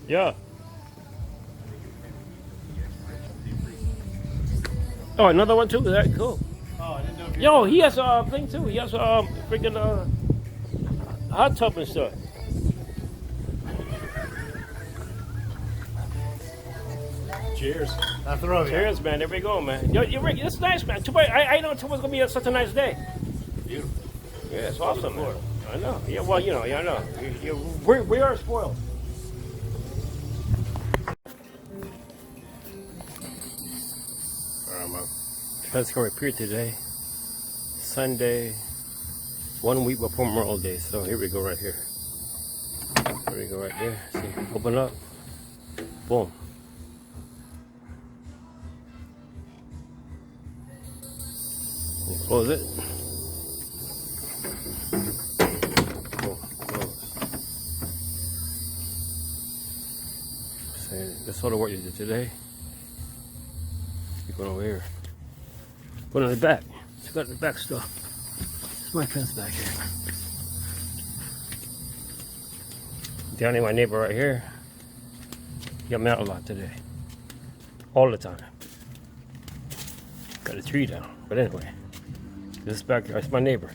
Yeah. Oh, another one too. That cool. Oh, I didn't know if you Yo, he has a thing too. He has a freaking hot tub and stuff. Cheers. Not throw you. Cheers, man. There we go, man. Yo, Rick, it's nice, man. Too bad, I know tomorrow's gonna be such a nice day. Beautiful. Yeah, it's awesome, man. I know. Yeah, well, you know, yeah, I know. We are spoiled. All right, man. Let's go repeat today. Sunday, 1 week before Memorial Day. So here we go, right here. Here we go, right there. See, open up. Boom. Close it. Boom. Close. So that's all the work you did today. Keep going over here. Going on the back. Check out the back stuff. There's my fence back here. Down in my neighbor right here. He got me out a lot today. All the time. Got a tree down. But anyway. This is back here. It's my neighbor.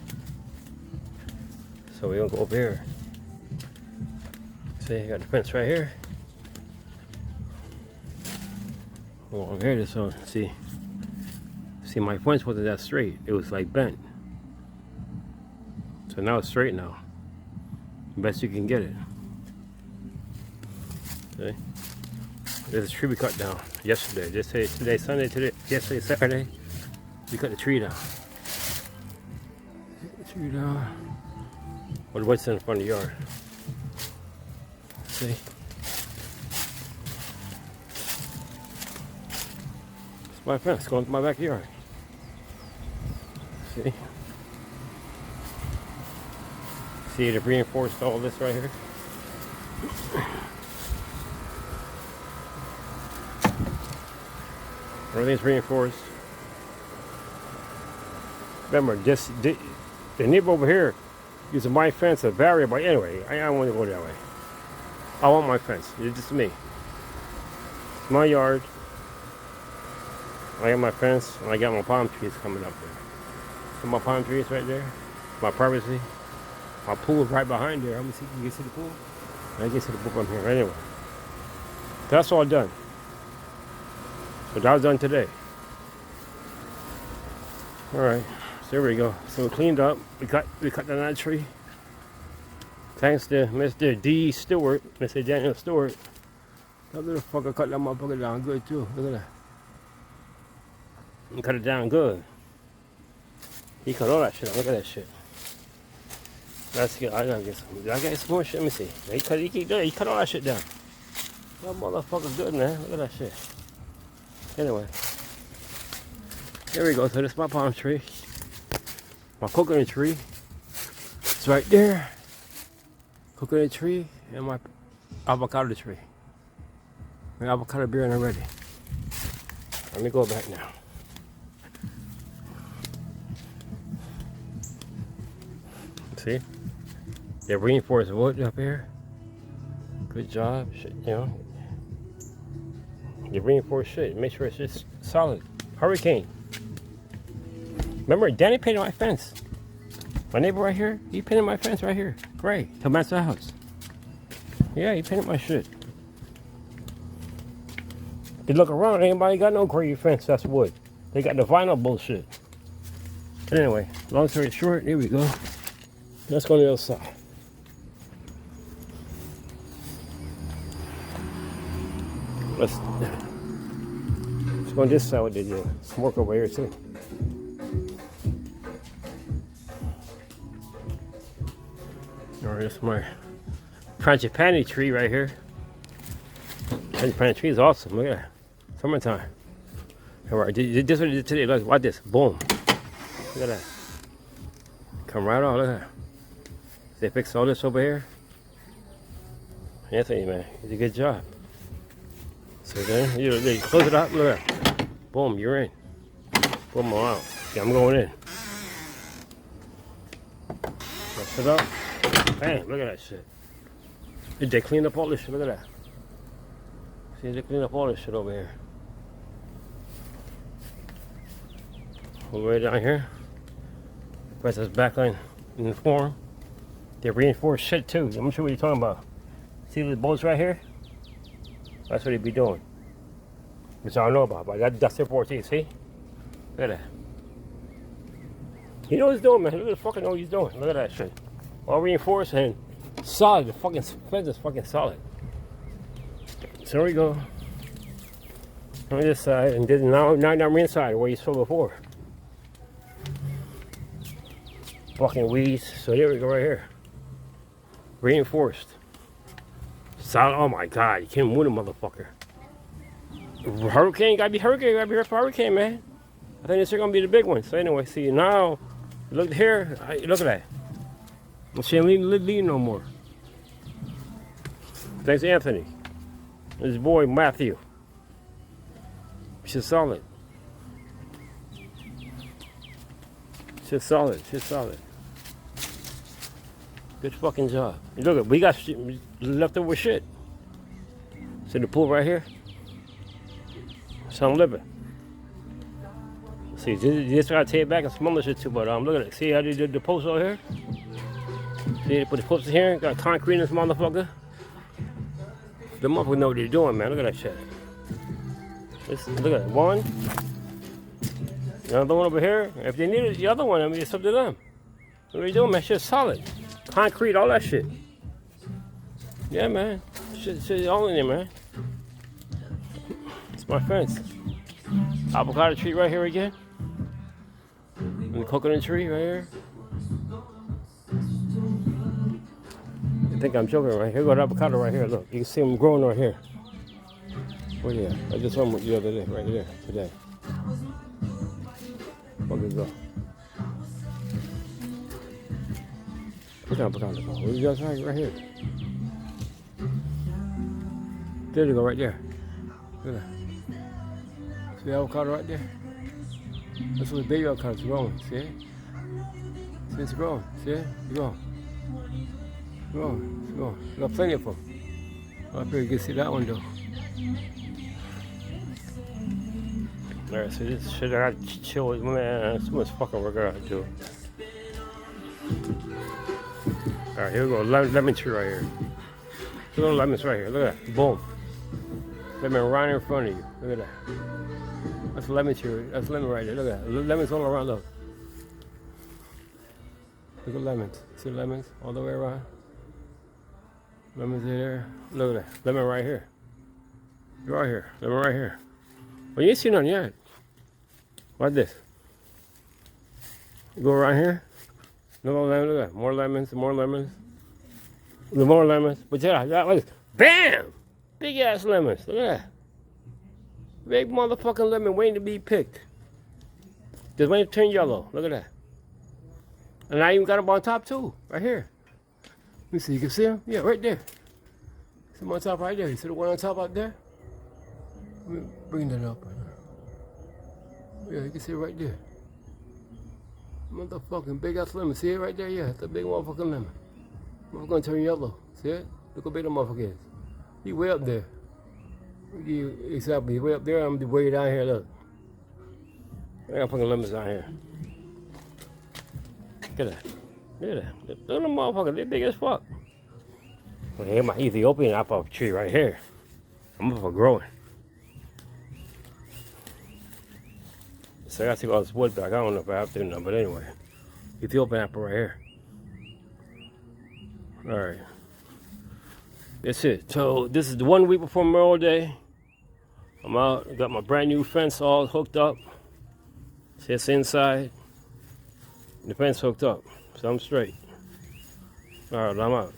So we're gonna go over here. See, I got the fence right here. Go over here this one. See, my fence wasn't that straight. It was like bent. So now it's straight now. Best you can get it. See? There's a tree we cut down yesterday. Today Sunday, yesterday Saturday. We cut the tree down. Tree down. What's in front of the yard? See? It's my fence going to my backyard. See? See, they've reinforced all this right here. Everything's reinforced. Remember, the neighbor over here using my fence as a barrier, but anyway, I don't want to go that way. I want my fence. It's just me. It's my yard. I got my fence, and I got my palm trees coming up there. So my palm trees right there. My privacy. My pool is right behind there. I'm gonna see. You can see the pool. I can see the pool from here. Anyway, that's all done. So that was done today. All right. So there we go. So we cleaned up. We cut down that tree. Thanks to Mr. D. Stewart, Mr. Daniel Stewart. That little fucker cut that motherfucker down good too. Look at that. He cut it down good. He cut all that shit out. Look at that shit. That's good. I gotta get some. I gotta get some more shit. Let me see. He cut all that shit down. That motherfucker's good, man. Look at that shit. Anyway. There we go. So this is my palm tree. My coconut tree. It's right there. Coconut tree and my avocado tree. My avocado beer already. Let me go back now. See? They reinforced wood up here. Good job. Shit, you know. They reinforced shit. Make sure it's just solid. Hurricane. Remember, Danny painted my fence. My neighbor right here, he painted my fence right here. Gray, to match the house. Yeah, he painted my shit. You look around, anybody got no gray fence, that's wood. They got the vinyl bullshit. But anyway, long story short, here we go. Let's go to the other side. Let's go on this side. What they do? Some work over here too. Alright, that's my frangipani tree right here. Frangipani tree is awesome. Look at that. Summertime. Alright, this one today. Look, watch this. Boom. Look at that. Come right on. Look at that. They fixed all this over here. Anthony, man, he did a good job. So then, they close it up. Look at that. Boom, you're in. Boom, I'm out. Yeah, I'm going in. Press it up. Bam, look at that shit. They cleaned up all this shit. Look at that. See, they clean up all this shit over here. All the way down here. Press us back on in the form. They reinforced shit too. I'm not sure what you're talking about. See the bolts right here? That's what they be doing. Which I don't know about, but that's their 14, see? Look at that. He knows what he's doing, man. Look at the fucking know what he's doing. Look at that shit. All reinforced and solid. The fucking fence is fucking solid. So there we go. On this side, and then now we're inside where you saw before. Fucking weeds. So there we go right here. Reinforced. Solid. Oh my god, you can't move the motherfucker. Hurricane, gotta be hurricane, man. I think this is gonna be the big one. So anyway, see now, look here, look at that. She ain't leaving no more. Thanks to Anthony. His boy Matthew. She's solid. She's solid. Good fucking job. Look, we got leftover shit. See the pool right here? So I'm living. See, just gotta take it back and smell the shit too, but look at it. See how they did the post over here? See, they put the posts in here, got concrete in this motherfucker. The motherfucker know what they're doing, man. Look at that shit. Look at that. One. Another one over here. If they needed the other one, I mean, it's up to them. What are you doing, man? Shit's solid. Concrete, all that shit. Yeah, man. Shit's all in there, man. It's my fence. Avocado tree right here again. And the coconut tree right here. I think I'm joking right here. Go to avocado right here. Look, you can see them growing right here. Where they at? I just saw them the other day, right there, today. Where did it go? Look at avocado. Where you guys right here? There you go, right there. Look at that. See the avocado right there? That's what the baby avocado's growing. See it? See it's growing. See it? It's growing. It's growing. We got plenty of them. Up here you can see that one though. Alright, so this shit I got to chill with, man. So much fucking work I gotta do. Alright, here we go. Lemon tree right here. Look at the lemons right here. Look at that. Boom. Lemon right in front of you. Look at that. That's lemon tree. That's lemon right there. Look at that. Lemons all around. Look. Look at lemons. See lemons all the way around? Lemons there. Look at that. Lemon right here. Right here. Lemon right here. Well, you ain't seen none yet. Watch this. You go around here. Look at that. More lemons. More lemons. More lemons. But yeah, that bam! Big ass lemons. Look at that. Big motherfucking lemon waiting to be picked. Just waiting to turn yellow. Look at that. And I even got them on top too. Right here. Let me see. You can see them? Yeah, right there. See them on top right there. You see the one on top out there? Let me bring that up. Yeah, you can see it right there. Motherfucking big ass lemon. See it right there? Yeah, it's a big motherfucking lemon. Motherfucker gonna turn yellow. See it? Look how big the motherfucker is. He way up there. Exactly, way up there. I'm way down here. Look. I got fucking lemons down here. Look at that. Look at that. Look at them motherfuckers. They're big as fuck. Well, here's my Ethiopian apple tree right here. I'm up for growing. So I gotta take all this wood back. I don't know if I have to or not, but anyway. Ethiopian apple right here. Alright. That's it. So this is the 1 week before Memorial Day. I'm out. I got my brand new fence all hooked up. See, it's inside. The fence hooked up. So I'm straight. Alright, I'm out.